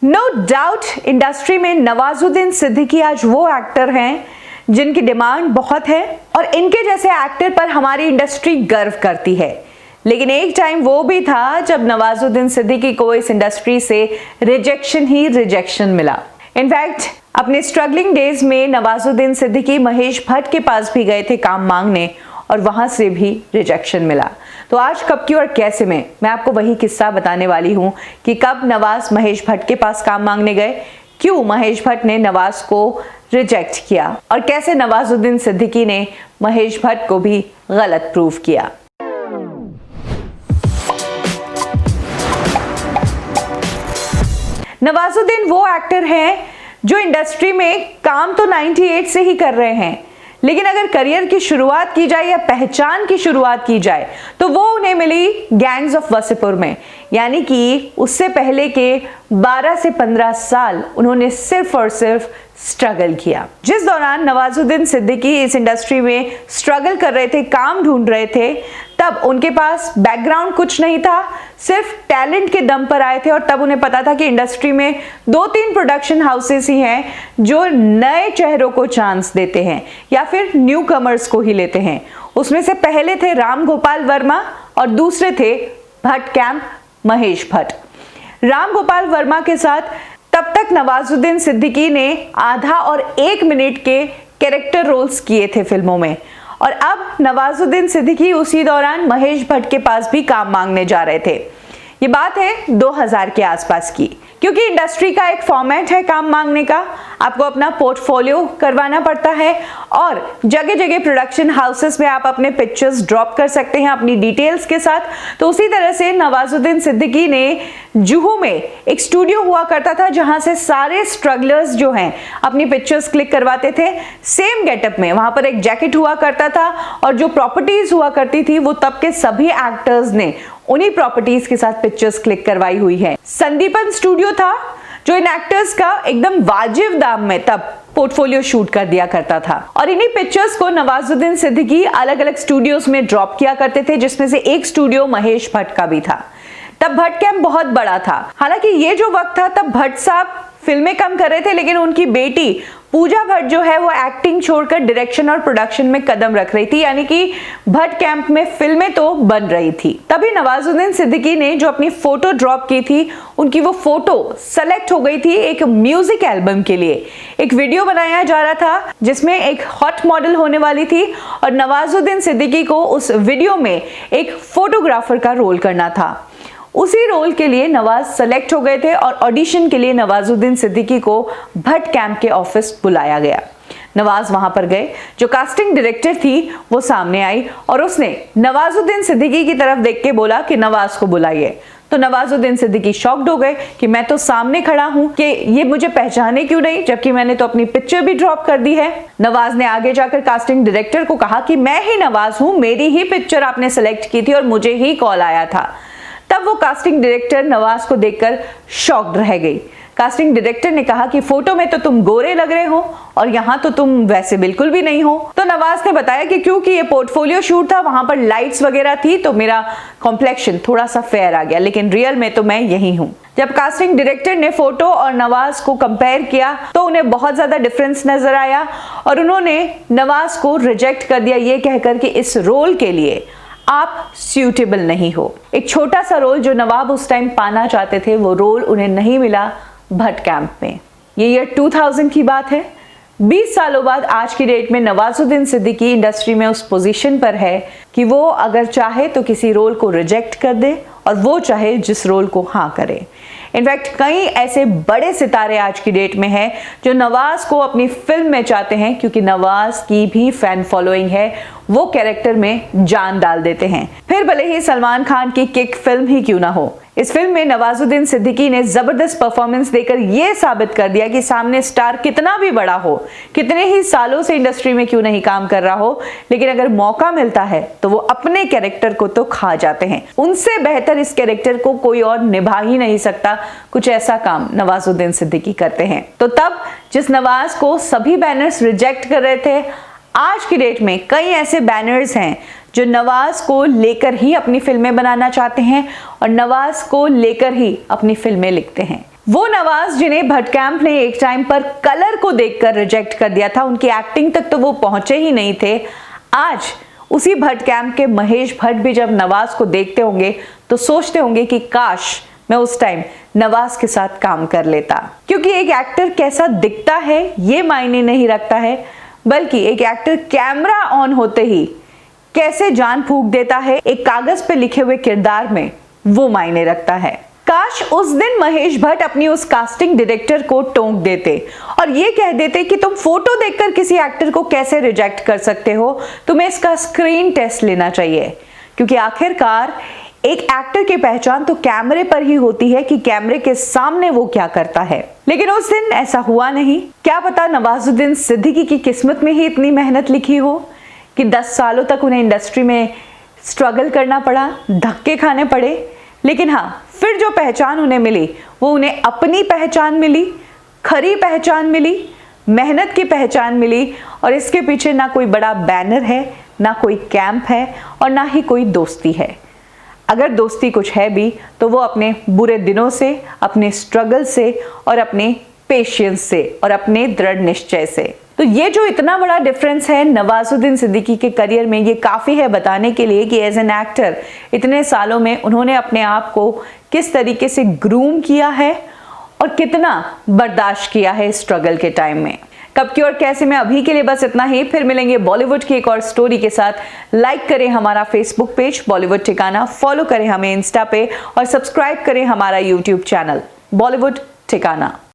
No doubt industry में नवाजुद्दीन सिद्दीकी आज वो एक्टर हैं जिनकी डिमांड बहुत है और इनके जैसे एक्टर पर हमारी इंडस्ट्री गर्व करती है। लेकिन एक टाइम वो भी था जब नवाजुद्दीन सिद्दीकी को इस इंडस्ट्री से रिजेक्शन ही रिजेक्शन मिला। इनफैक्ट अपने स्ट्रगलिंग डेज में नवाजुद्दीन सिद्दीकी महेश भट्ट के पास भी गए थे काम मांगने और वहां से भी रिजेक्शन मिला। तो आज कब की और कैसे में मैं आपको वही किस्सा बताने वाली हूं कि कब नवाज महेश भट्ट के पास काम मांगने गए, क्यों महेश भट्ट ने नवाज को रिजेक्ट किया और कैसे नवाजुद्दीन सिद्दीकी ने महेश भट्ट को भी गलत प्रूव किया। नवाजुद्दीन वो एक्टर हैं जो इंडस्ट्री में काम तो 98 से ही कर रहे हैं, लेकिन अगर करियर की शुरुआत की जाए या पहचान की शुरुआत की जाए तो वो उन्हें मिली गैंग्स ऑफ वसीपुर में। यानी कि उससे पहले के 12 से 15 साल उन्होंने सिर्फ और सिर्फ स्ट्रगल किया। जिस दौरान नवाजुद्दीन सिद्दीकी इस इंडस्ट्री में स्ट्रगल कर रहे थे, काम ढूंढ रहे थे, तब उनके पास बैकग्राउंड कुछ नहीं था, सिर्फ टैलेंट के दम पर आए थे। और तब उन्हें पता था कि इंडस्ट्री में 2-3 प्रोडक्शन हाउसेस ही हैं जो नए चेहरों को चांस देते हैं या फिर न्यू कमर्स को ही लेते हैं। उसमें से पहले थे राम गोपाल वर्मा और दूसरे थे भट्ट कैंप महेश भट्ट। राम गोपाल वर्मा के साथ तब तक नवाजुद्दीन सिद्दीकी ने आधा और 1 मिनट के कैरेक्टर रोल्स किए थे फिल्मों में, और अब नवाजुद्दीन सिद्दीकी उसी दौरान महेश भट्ट के पास भी काम मांगने जा रहे थे। ये बात है 2000 के आसपास की, क्योंकि इंडस्ट्री का एक फॉर्मेट है काम मांगने का, आपको अपना पोर्टफोलियो करवाना पड़ता है और जगह जगह प्रोडक्शन हाउसेस में आप अपने पिक्चर्स ड्रॉप कर सकते हैं अपनी डिटेल्स के साथ। तो उसी तरह से नवाजुद्दीन सिद्दीकी ने जुहू में एक स्टूडियो हुआ करता था जहां से सारे स्ट्रगलर्स जो हैं अपनी पिक्चर्स क्लिक करवाते थे सेम गेटअप में। वहां पर एक जैकेट हुआ करता था और जो प्रॉपर्टीज हुआ करती थी वो तब के सभी एक्टर्स ने उन्हीं प्रॉपर्टीज के साथ पिक्चर्स क्लिक करवाई हुई है। संदीपन स्टूडियो था जो इन एक्टर्स का एकदम वाजिब दाम में तब पोर्टफोलियो शूट कर दिया करता था, और इन्हीं पिक्चर्स को नवाजुद्दीन सिद्दीकी अलग अलग स्टूडियोज में ड्रॉप किया करते थे, जिसमें से एक स्टूडियो महेश भट्ट का भी था। तब भट्ट कैंप बहुत बड़ा था। हालांकि ये जो वक्त था तब भट्ट साहब फिल्में कम कर रहे थे, लेकिन उनकी बेटी पूजा भट्ट जो है वो एक्टिंग छोड़कर डायरेक्शन और प्रोडक्शन में कदम रख रही थी। यानी कि भट्ट कैंप में फिल्में तो बन रही थी। तभी नवाजुद्दीन सिद्दीकी ने जो अपनी फोटो ड्रॉप की थी, उनकी वो फोटो सेलेक्ट हो गई थी एक म्यूजिक एल्बम के लिए। एक वीडियो बनाया जा रहा था जिसमें एक हॉट मॉडल होने वाली थी और नवाजुद्दीन सिद्दीकी को उस वीडियो में एक फोटोग्राफर का रोल करना था। उसी रोल के लिए नवाज सेलेक्ट हो गए थे और ऑडिशन के लिए नवाजुद्दीन सिद्दीकी को भट्ट कैंप के ऑफिस बुलाया गया। नवाज वहां पर गए, जो कास्टिंग डायरेक्टर थी वो सामने आई और उसने नवाजुद्दीन सिद्दीकी की तरफ देख के बोला कि नवाज को बुलाइए। तो नवाजुद्दीन सिद्दीकी शॉक्ड हो गए कि मैं तो सामने खड़ा हूं कि ये मुझे पहचाने क्यों नहीं, जबकि मैंने तो अपनी पिक्चर भी ड्रॉप कर दी है। नवाज ने आगे जाकर कास्टिंग डायरेक्टर को कहा कि मैं ही नवाज हूं, मेरी ही पिक्चर आपने सेलेक्ट की थी और मुझे ही कॉल आया था। तब वो कास्टिंग डायरेक्टर नवाज को देखकर शॉक्ड रह गई। कास्टिंग डायरेक्टर ने कहा कि फोटो में तो तुम गोरे लग रहे हो और यहाँ तो तुम वैसे बिल्कुल भी नहीं हो। तो नवाज ने बताया कि क्योंकि ये पोर्टफोलियो शूट था, वहां पर लाइट्स वगैरह थी, तो मेरा कॉम्प्लेक्शन थोड़ा सा फेयर आ गया, लेकिन रियल में तो मैं यही हूँ। जब कास्टिंग डायरेक्टर ने फोटो और नवाज को कंपेयर किया तो उन्हें बहुत ज्यादा डिफरेंस नजर आया और उन्होंने नवाज को रिजेक्ट कर दिया, ये कहकर कि इस रोल के लिए आप सूटेबल नहीं हो। एक छोटा सा रोल जो नवाब उस टाइम पाना चाहते थे, वो रोल उन्हें नहीं मिला भट्ट कैंप में। ये ईयर 2000 की बात है। 20 सालों बाद आज की डेट में नवाजुद्दीन सिद्दीकी इंडस्ट्री में उस पोजीशन पर है कि वो अगर चाहे तो किसी रोल को रिजेक्ट कर दे और वो चाहे जिस रोल को हाँ करे। इनफैक्ट कई ऐसे बड़े सितारे आज की डेट में हैं जो नवाज को अपनी फिल्म में चाहते हैं, क्योंकि नवाज की भी फैन फॉलोइंग है, वो कैरेक्टर में जान डाल देते हैं। फिर भले ही सलमान खान की किक फिल्म ही क्यों ना हो, इस फिल्म में नवाजुद्दीन सिद्दीकी ने जबरदस्त परफॉर्मेंस देकर यह साबित कर दिया कि सामने स्टार कितना भी बड़ा हो, कितने ही सालों से इंडस्ट्री में क्यों नहीं काम कर रहा हो, लेकिन अगर मौका मिलता है तो वो अपने कैरेक्टर को तो खा जाते हैं। उनसे बेहतर इस कैरेक्टर को कोई और निभा ही नहीं सकता। कुछ ऐसा काम नवाजुद्दीन सिद्दीकी करते हैं। तो तब जिस नवाज को सभी बैनर्स रिजेक्ट कर रहे थे, आज की डेट में कई ऐसे बैनर्स हैं जो नवाज को लेकर ही अपनी फिल्में बनाना चाहते हैं और नवाज को लेकर ही अपनी फिल्में लिखते हैं। वो नवाज जिन्हें भट्ट कैंप ने एक टाइम पर कलर को देखकर रिजेक्ट कर दिया था, उनकी एक्टिंग तक तो वो पहुंचे ही नहीं थे, आज उसी भट्ट कैंप के महेश भट्ट भी जब नवाज को देखते होंगे तो सोचते होंगे कि काश मैं उस टाइम नवाज के साथ काम कर लेता। क्योंकि एक एक्टर कैसा दिखता है ये मायने नहीं रखता है, बल्कि एक एक्टर कैमरा ऑन होते ही कैसे जान फूंक देता है एक कागज पे लिखे हुए किरदार में, वो मायने रखता है। काश उस दिन महेश भट्ट अपनी उस कास्टिंग डायरेक्टर को टोंक देते और ये कह देते कि तुम फोटो देखकर किसी एक्टर को कैसे रिजेक्ट कर सकते हो, तुम्हें इसका स्क्रीन टेस्ट लेना चाहिए। क्योंकि आखिरकार एक एक्टर की पहचान तो कैमरे पर ही होती है कि कैमरे के सामने वो क्या करता है। लेकिन उस दिन ऐसा हुआ नहीं। क्या पता नवाजुद्दीन सिद्दीकी की किस्मत में ही इतनी मेहनत लिखी हो कि 10 सालों तक उन्हें इंडस्ट्री में स्ट्रगल करना पड़ा, धक्के खाने पड़े, लेकिन हाँ, फिर जो पहचान उन्हें मिली वो उन्हें अपनी पहचान मिली, खरी पहचान मिली, मेहनत की पहचान मिली। और इसके पीछे ना कोई बड़ा बैनर है, ना कोई कैंप है और ना ही कोई दोस्ती है। अगर दोस्ती कुछ है भी तो वो अपने बुरे दिनों से, अपने स्ट्रगल से और अपने पेशेंस से और अपने दृढ़ निश्चय से। तो ये जो इतना बड़ा डिफरेंस है नवाजुद्दीन सिद्दीकी के करियर में, ये काफ़ी है बताने के लिए कि एज एन एक्टर इतने सालों में उन्होंने अपने आप को किस तरीके से ग्रूम किया है और कितना बर्दाश्त किया है स्ट्रगल के टाइम में। कब की और कैसे में अभी के लिए बस इतना ही। फिर मिलेंगे बॉलीवुड की एक और स्टोरी के साथ। लाइक करें हमारा फेसबुक पेज बॉलीवुड ठिकाना, फॉलो करें हमें इंस्टा पे और सब्सक्राइब करें हमारा यूट्यूब चैनल बॉलीवुड ठिकाना।